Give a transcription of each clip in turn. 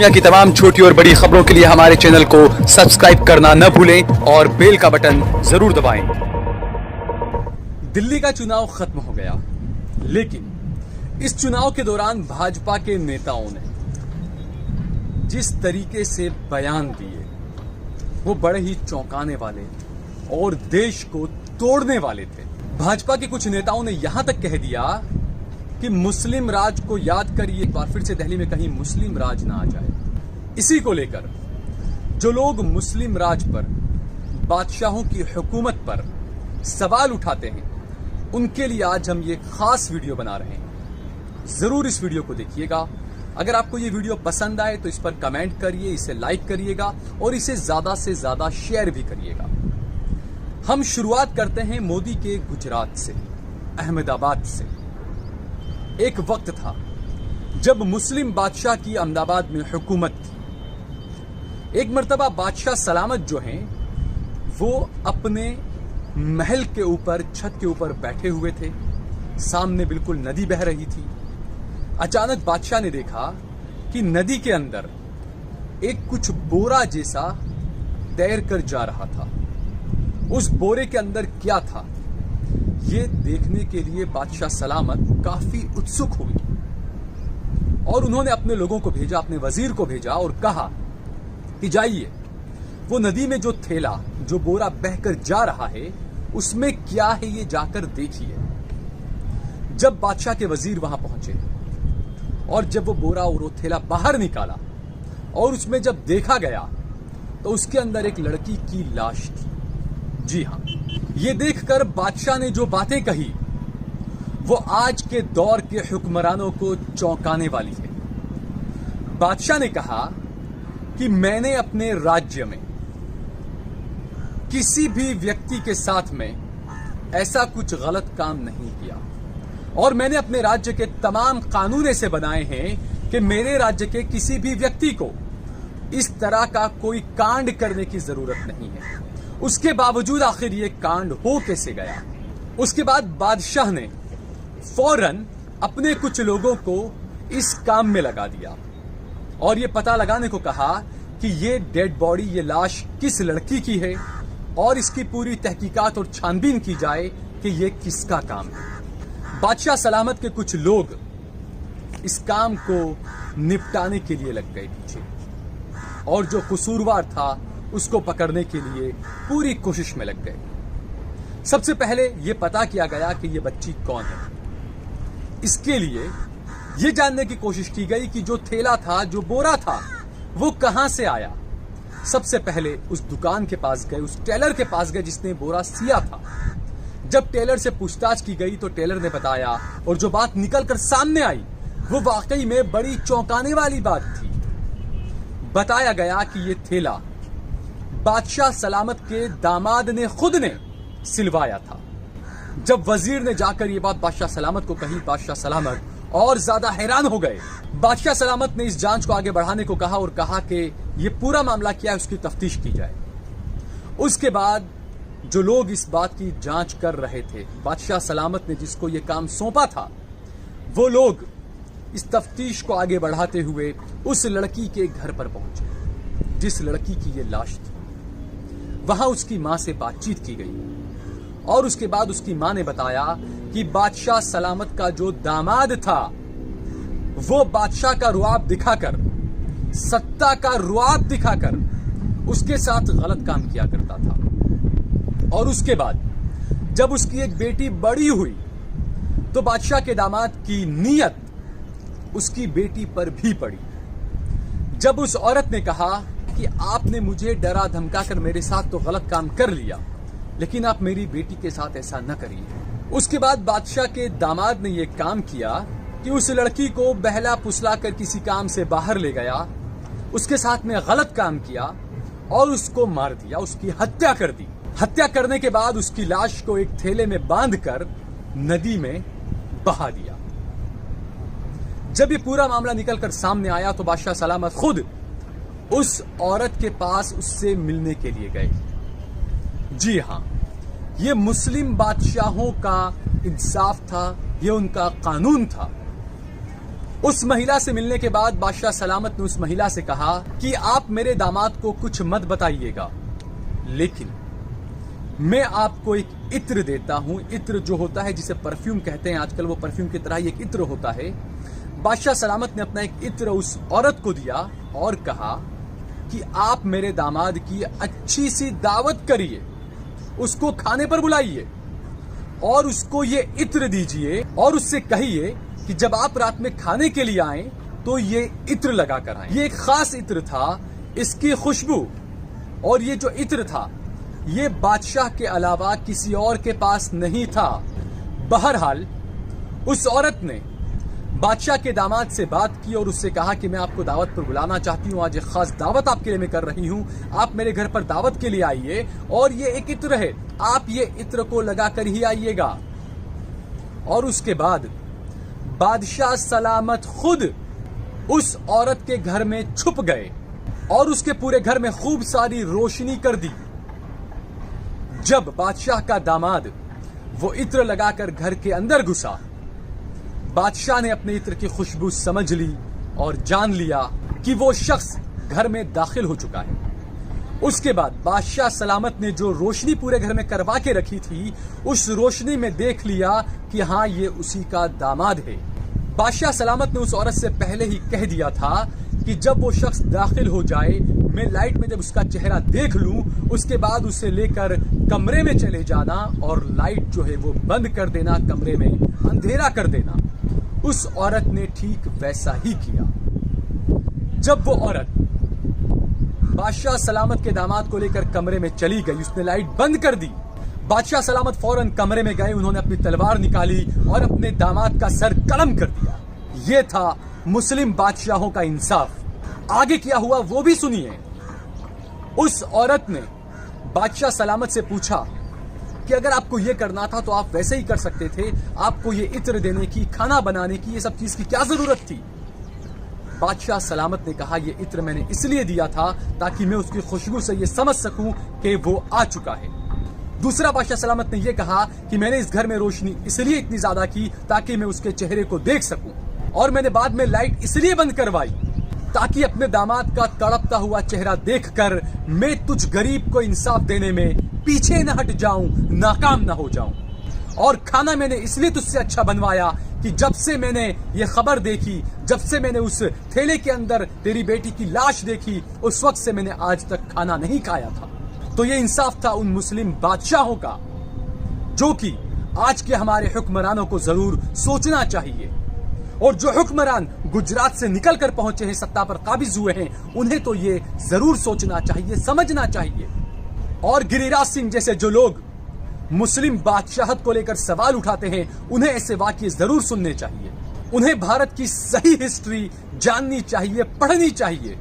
दुनिया की तमाम छोटी और बड़ी खबरों के लिए हमारे चैनल को सब्सक्राइब करना न भूलें और बेल का बटन जरूर दबाएं। दिल्ली का चुनाव खत्म हो गया, लेकिन इस चुनाव के दौरान भाजपा के नेताओं ने जिस तरीके से बयान दिए वो बड़े ही चौंकाने वाले और देश को तोड़ने वाले थे। भाजपा के कुछ नेताओं ने यहां तक कह दिया कि मुस्लिम राज को याद करिए, एक बार फिर से दिल्ली में कहीं मुस्लिम राज ना आ जाए। इसी को लेकर जो लोग मुस्लिम राज पर, बादशाहों की हुकूमत पर सवाल उठाते हैं, उनके लिए आज हम ये खास वीडियो बना रहे हैं। जरूर इस वीडियो को देखिएगा। अगर आपको ये वीडियो पसंद आए तो इस पर कमेंट करिए, इसे लाइक करिएगा और इसे ज्यादा से ज्यादा शेयर भी करिएगा। हम शुरुआत करते हैं मोदी के गुजरात से, अहमदाबाद से। एक वक्त था जब मुस्लिम बादशाह की अहमदाबाद में हुकूमत थी। एक मर्तबा बादशाह सलामत जो हैं वो अपने महल के ऊपर, छत के ऊपर बैठे हुए थे। सामने बिल्कुल नदी बह रही थी। अचानक बादशाह ने देखा कि नदी के अंदर एक कुछ बोरा जैसा तैर कर जा रहा था। उस बोरे के अंदर क्या था, ये देखने के लिए बादशाह सलामत काफी उत्सुक हुई और उन्होंने अपने लोगों को भेजा, अपने वजीर को भेजा और कहा कि जाइए वो नदी में जो थैला, जो बोरा बहकर जा रहा है, उसमें क्या है ये जाकर देखिए। जब बादशाह के वजीर वहां पहुंचे और जब वो बोरा और वो थैला बाहर निकाला और उसमें जब देखा गया तो उसके अंदर एक लड़की की लाश थी। जी हां, ये देखकर बादशाह ने जो बातें कही वो आज के दौर के हुक्मरानों को चौंकाने वाली है। बादशाह ने कहा कि मैंने अपने राज्य में किसी भी व्यक्ति के साथ में ऐसा कुछ गलत काम नहीं किया और मैंने अपने राज्य के तमाम कानून ऐसे बनाए हैं कि मेरे राज्य के किसी भी व्यक्ति को इस तरह का कोई कांड करने की जरूरत नहीं है। उसके बावजूद आखिर ये कांड हो कैसे गया? उसके बाद बादशाह ने फौरन अपने कुछ लोगों को इस काम में लगा दिया और ये पता लगाने को कहा कि ये डेड बॉडी, ये लाश किस लड़की की है और इसकी पूरी तहकीकात और छानबीन की जाए कि ये किसका काम है। बादशाह सलामत के कुछ लोग इस काम को निपटाने के लिए लग गए पीछे और जो कसूरवार था उसको पकड़ने के लिए पूरी कोशिश में लग गए। सबसे पहले यह पता किया गया कि यह बच्ची कौन है। इसके लिए यह जानने की कोशिश की गई कि जो थैला था, जो बोरा था, वो कहां से आया। सबसे पहले उस दुकान के पास गए, उस टेलर के पास गए जिसने बोरा सिया था। जब टेलर से पूछताछ की गई तो टेलर ने बताया और जो बात निकलकर सामने आई वो वाकई में बड़ी चौंकाने वाली बात थी। बताया गया कि यह थैला बादशाह सलामत के दामाद ने खुद ने सिलवाया था। जब वजीर ने जाकर यह बात बादशाह सलामत को कही, बादशाह सलामत और ज्यादा हैरान हो गए। बादशाह सलामत ने इस जांच को आगे बढ़ाने को कहा और कहा कि यह पूरा मामला क्या है उसकी तफ्तीश की जाए। उसके बाद जो लोग इस बात की जांच कर रहे थे, बादशाह सलामत ने जिसको यह काम सौंपा था, वो लोग इस तफ्तीश को आगे बढ़ाते हुए उस लड़की के घर पर पहुंचे जिस लड़की की यह लाश थी। वहां उसकी मां से बातचीत की गई और उसके बाद उसकी मां ने बताया कि बादशाह सलामत का जो दामाद था वो बादशाह का रुआब दिखाकर, सत्ता का रुआब दिखाकर उसके साथ गलत काम किया करता था। और उसके बाद जब उसकी एक बेटी बड़ी हुई तो बादशाह के दामाद की नीयत उसकी बेटी पर भी पड़ी। जब उस औरत ने कहा कि आपने मुझे डरा धमका कर मेरे साथ तो गलत काम कर लिया, लेकिन आप मेरी बेटी के साथ ऐसा न करिए। उसके बाद बादशाह के दामाद ने यह काम किया कि उस लड़की को बहला फुसला कर किसी काम से बाहर ले गया, उसके साथ में गलत काम किया और उसको मार दिया, उसकी हत्या कर दी। हत्या करने के बाद उसकी लाश को एक थैले में बांधकर नदी में बहा दिया। जब ये पूरा मामला निकलकर सामने आया तो बादशाह सलामत खुद उस औरत के पास उससे मिलने के लिए गए। जी हां, ये मुस्लिम बादशाहों का इंसाफ था, ये उनका कानून था उस महिला से मिलने के बाद बादशाह सलामत ने उस महिला से कहा कि आप मेरे दामाद को कुछ मत बताइएगा, लेकिन मैं आपको एक इत्र देता हूं। इत्र जो होता है जिसे परफ्यूम कहते हैं, आजकल वो परफ्यूम की तरह ही एक इत्र होता है। बादशाह सलामत ने अपना एक इत्र उस औरत को दिया और कहा कि आप मेरे दामाद की अच्छी सी दावत करिए, उसको खाने पर बुलाइए और उसको ये इत्र दीजिए और उससे कहिए कि जब आप रात में खाने के लिए आए तो ये इत्र लगा कर आए। ये एक खास इत्र था, इसकी खुशबू और ये जो इत्र था ये बादशाह के अलावा किसी और के पास नहीं था। बहरहाल उस औरत ने बादशाह के दामाद से बात की और उससे कहा कि मैं आपको दावत पर बुलाना चाहती हूँ, आज एक खास दावत आपके लिए मैं कर रही हूँ, आप मेरे घर पर दावत के लिए आइए और ये एक इत्र है, आप ये इत्र को लगाकर ही आइएगा। और उसके बाद बादशाह सलामत खुद उस औरत के घर में छुप गए और उसके पूरे घर में खूब सारी रोशनी कर दी। जब बादशाह का दामाद वो इत्र लगाकर घर के अंदर घुसा, बादशाह ने अपने इत्र की खुशबू समझ ली और जान लिया कि वो शख्स घर में दाखिल हो चुका है। उसके बाद बादशाह सलामत ने जो रोशनी पूरे घर में करवा के रखी थी, उस रोशनी में देख लिया कि हाँ ये उसी का दामाद है। बादशाह सलामत ने उस औरत से पहले ही कह दिया था कि जब वो शख्स दाखिल हो जाए, मैं लाइट में जब उसका चेहरा देख लूं, उसके बाद उसे लेकर कमरे में चले जाना और लाइट जो है वो बंद कर देना, कमरे में अंधेरा कर देना। उस औरत ने ठीक वैसा ही किया। जब वो औरत बादशाह सलामत के दामाद को लेकर कमरे में चली गई, उसने लाइट बंद कर दी। बादशाह सलामत फौरन कमरे में गए, उन्होंने अपनी तलवार निकाली और अपने दामाद का सर कलम कर दिया। ये था मुस्लिम बादशाहों का इंसाफ। आगे क्या हुआ वो भी सुनिए। उस औरत ने बादशाह सलामत से पूछा कि अगर आपको ये करना था तो आप वैसे ही कर सकते थे, आपको ये इत्र देने की, खाना बनाने की, ये सब चीज की क्या जरूरत थी। बादशाह सलामत ने कहा ये इत्र मैंने इसलिए दिया था ताकि मैं उसकी खुशबू से ये समझ सकूं कि वो आ चुका है। दूसरा बादशाह सलामत ने यह कहा कि मैंने इस घर में रोशनी इसलिए इतनी ज्यादा की ताकि मैं उसके चेहरे को देख सकूं, और मैंने बाद में लाइट इसलिए बंद करवाई ताकि अपने दामाद का तड़पता हुआ चेहरा देखकर मैं तुझ गरीब को इंसाफ देने में पीछे न हट जाऊं, नाकाम न हो जाऊं। और खाना मैंने इसलिए तुझसे अच्छा बनवाया कि जब से मैंने ये खबर देखी, जब से मैंने उस थैले के अंदर तेरी बेटी की लाश देखी, उस वक्त से मैंने आज तक खाना नहीं खाया था। तो ये इंसाफ था उन मुस्लिम बादशाहों का, जो कि आज के हमारे हुक्मरानों को जरूर सोचना चाहिए। और जो हुक्मरान गुजरात से निकल कर पहुंचे हैं, सत्ता पर काबिज हुए हैं, उन्हें तो ये जरूर सोचना चाहिए, समझना चाहिए। और गिरिराज सिंह जैसे जो लोग मुस्लिम बादशाहत को लेकर सवाल उठाते हैं, उन्हें ऐसे वाकये जरूर सुनने चाहिए। उन्हें भारत की सही हिस्ट्री जाननी चाहिए, पढ़नी चाहिए।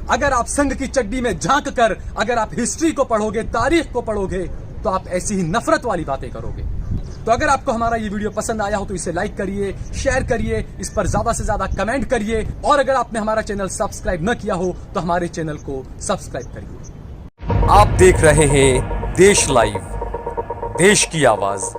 अगर आप संघ की चड्डी में झांक कर अगर आप हिस्ट्री को पढ़ोगे, तारीख को पढ़ोगे, तो आप ऐसी ही नफरत वाली बातें करोगे। तो अगर आपको हमारा ये वीडियो पसंद आया हो तो इसे लाइक करिए, शेयर करिए, इस पर ज्यादा से ज्यादा कमेंट करिए, और अगर आपने हमारा चैनल सब्सक्राइब न किया हो तो हमारे चैनल को सब्सक्राइब करिए। आप देख रहे हैं देश लाइव, देश की आवाज।